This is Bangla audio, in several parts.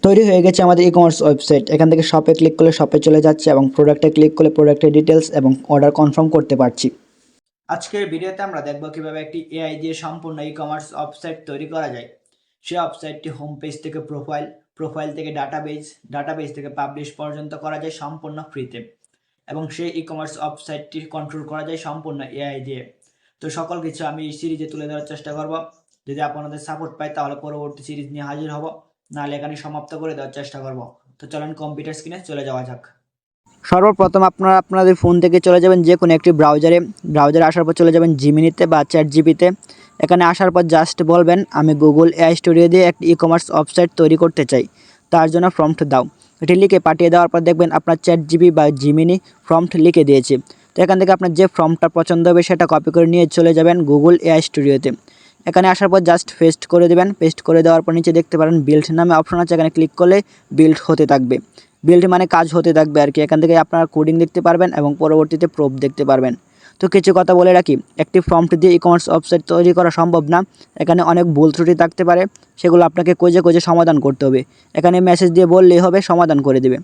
তৈরি হয়ে গেছে আমাদের ই কমার্স ওয়েবসাইট। এখান থেকে শপে ক্লিক করলে শপে চলে যাচ্ছে এবং প্রোডাক্টে ক্লিক করলে প্রোডাক্টের ডিটেলস এবং অর্ডার কনফার্ম করতে পারছি। আজকের ভিডিওতে আমরা দেখব কিভাবে একটি এআই দিয়ে সম্পূর্ণ ই কমার্স ওয়েবসাইট তৈরি করা যায়। সেই ওয়েবসাইটটি হোম পেজ থেকে প্রোফাইল থেকে ডাটাবেস থেকে পাবলিশ পর্যন্ত করা যায় সম্পূর্ণ ফ্রিতে, এবং সেই ই কমার্স ওয়েবসাইটটি কন্ট্রোল করা যায় সম্পূর্ণ এআই দিয়ে। তো সকল কিছু আমি এই সিরিজে তুলে ধরার চেষ্টা করব। যদি আপনাদের সাপোর্ট পাই তাহলে পরবর্তী সিরিজ নিয়ে হাজির হব, নাহলে এখানে সমাপ্ত করে দেওয়ার চেষ্টা করব। তো চলেন কম্পিউটার স্ক্রিনে চলে যাওয়া যাক। সর্বপ্রথম আপনারা আপনাদের ফোন থেকে চলে যাবেন যে কোনো একটি ব্রাউজারে আসার পর চলে যাবেন জিমিনিতে বা চ্যাট জিপিতে। এখানে আসার পর জাস্ট বলবেন আমি গুগল এআই স্টুডিও দিয়ে একটি ই কমার্স ওয়েবসাইট তৈরি করতে চাই, তার জন্য প্রম্পট দাও। এটি লিখে পাঠিয়ে দেওয়ার পর দেখবেন আপনার চ্যাট জিপি বা জিমিনি প্রম্পট লিখে দিয়েছে। তো এখান থেকে আপনার যে প্রম্পটটা পছন্দ হবে সেটা কপি করে নিয়ে চলে যাবেন গুগল এআই স্টুডিওতে। এখানে আসার পর জাস্ট পেস্ট করে দেবেন। পেস্ট করে দেওয়ার পর নিচে দেখতে পারেন বিল্ড নামে অপশন আছে, এখানে ক্লিক করলে বিল্ড হতে থাকবে। বিল্ড মানে কাজ হতে থাকবে আর কি। এখান থেকে আপনারা কোডিং দেখতে পারবেন এবং পরবর্তীতে প্রুফ দেখতে পারবেন। তো কিছু কথা বলে রাখি, একটি প্রম্পট দিয়ে ই কমার্স ওয়েবসাইট তৈরি করা সম্ভব না। এখানে অনেক ভুল ত্রুটি থাকতে পারে, সেগুলো আপনাকে খুঁজে সমাধান করতে হবে। এখানে মেসেজ দিয়ে বললেই হবে, সমাধান করে দেবে।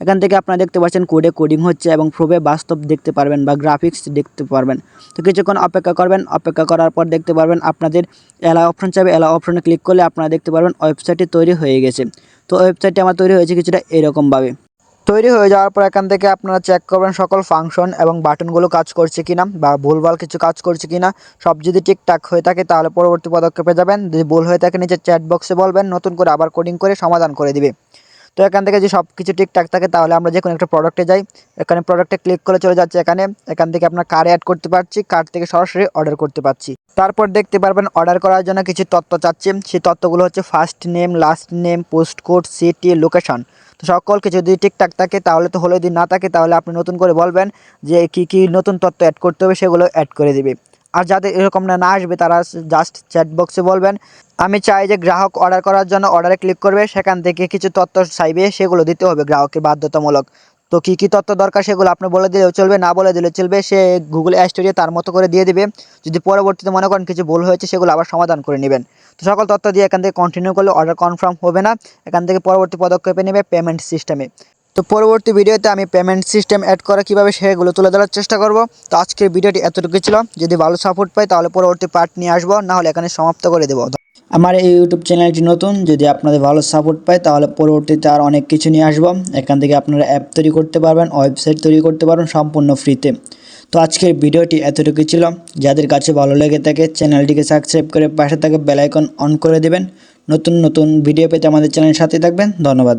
এখান থেকে আপনারা দেখতে পাচ্ছেন কোডিং হচ্ছে এবং প্রুফে বাস্তব দেখতে পারবেন বা গ্রাফিক্স দেখতে পারবেন। তো কিছুক্ষণ অপেক্ষা করবেন। অপেক্ষা করার পর দেখতে পারবেন আপনাদের অ্যালাউ অপশন চাইবে, অ্যালাউ অপশনে ক্লিক করলে আপনারা দেখতে পারবেন ওয়েবসাইটটি তৈরি হয়ে গেছে। তো ওয়েবসাইটটি আমার তৈরি হয়েছে কিছুটা এরকমভাবে। তৈরি হয়ে যাওয়ার পর এখান থেকে আপনারা চেক করবেন সকল ফাংশন এবং বাটনগুলো কাজ করছে কিনা বা ভুলভাল কিছু কাজ করছে কিনা। সব যদি ঠিকঠাক হয়ে থাকে তাহলে পরবর্তী পদক্ষেপে যাবেন। যদি ভুল হয়ে থাকে নিচে চ্যাট বক্সে বলবেন, নতুন করে আবার কোডিং করে সমাধান করে দিবে। তো এখান থেকে যে সব কিছু ঠিকঠাক থাকে তাহলে আমরা যে কোনো একটা প্রোডাক্টে যাই। এখানে প্রোডাক্টে ক্লিক করে চলে যাচ্ছে এখান থেকে আপনার কার্ড অ্যাড করতে পারছি, কার্ড থেকে সরাসরি অর্ডার করতে পারছি। তারপর দেখতে পারবেন অর্ডার করার জন্য কিছু তথ্য চাচ্ছে। সেই তথ্যগুলো হচ্ছে first name, last name, post code, city, location. তো সকল কিছু যদি ঠিকঠাক থাকে তাহলে তো হলো, যদি না থাকে তাহলে আপনি নতুন করে বলবেন যে কী নতুন তথ্য অ্যাড করতে হবে, সেগুলো অ্যাড করে দিবে। আর যাদের এরকম না আসবে তারা জাস্ট চ্যাট বক্সে বলবেন আমি চাই যে গ্রাহক অর্ডার করার জন্য অর্ডারে ক্লিক করবে, সেখান থেকে কিছু তথ্য চাইবে, সেগুলো দিতে হবে গ্রাহকের বাধ্যতামূলক। তো কী তথ্য দরকার সেগুলো আপনি বলে দিলেও চলবে, না বলে দিলেও চলবে, সে গুগল এআই স্টুডিও তার মতো করে দিয়ে দিবে। যদি পরবর্তীতে মনে করেন কিছু ভুল হয়েছে সেগুলো আবার সমাধান করে নেবেন। তো সকল তথ্য দিয়ে এখান থেকে কন্টিনিউ করলে অর্ডার কনফার্ম হবে না। এখান থেকে পরবর্তী পদক্ষেপে নেবে পেমেন্ট সিস্টেমে। তো পরবর্তী ভিডিওতে আমি পেমেন্ট সিস্টেম অ্যাড করা কীভাবে সেগুলো তুলে ধরার চেষ্টা করব। তো আজকের ভিডিওটি এতটুকু ছিল। যদি ভালো সাপোর্ট পাই তাহলে পরবর্তী পার্ট নিয়ে আসবো, না হলে এখানে সমাপ্ত করে দেবো। আমার এই ইউটিউব চ্যানেলটি নতুন, যদি আপনাদের ভালো সাপোর্ট পায় তাহলে পরবর্তীতে আর অনেক কিছু নিয়ে আসবো। এখান থেকে আপনারা অ্যাপ তৈরি করতে পারবেন, ওয়েবসাইট তৈরি করতে পারবেন সম্পূর্ণ ফ্রিতে। তো আজকের ভিডিওটি এতটুকু ছিল। যাদের কাছে ভালো লেগে থাকে চ্যানেলটিকে সাবস্ক্রাইব করে পাশে থাকা বেল আইকন অন করে দেবেন। নতুন ভিডিও পেতে আমাদের চ্যানেলের সাথে থাকবেন। ধন্যবাদ।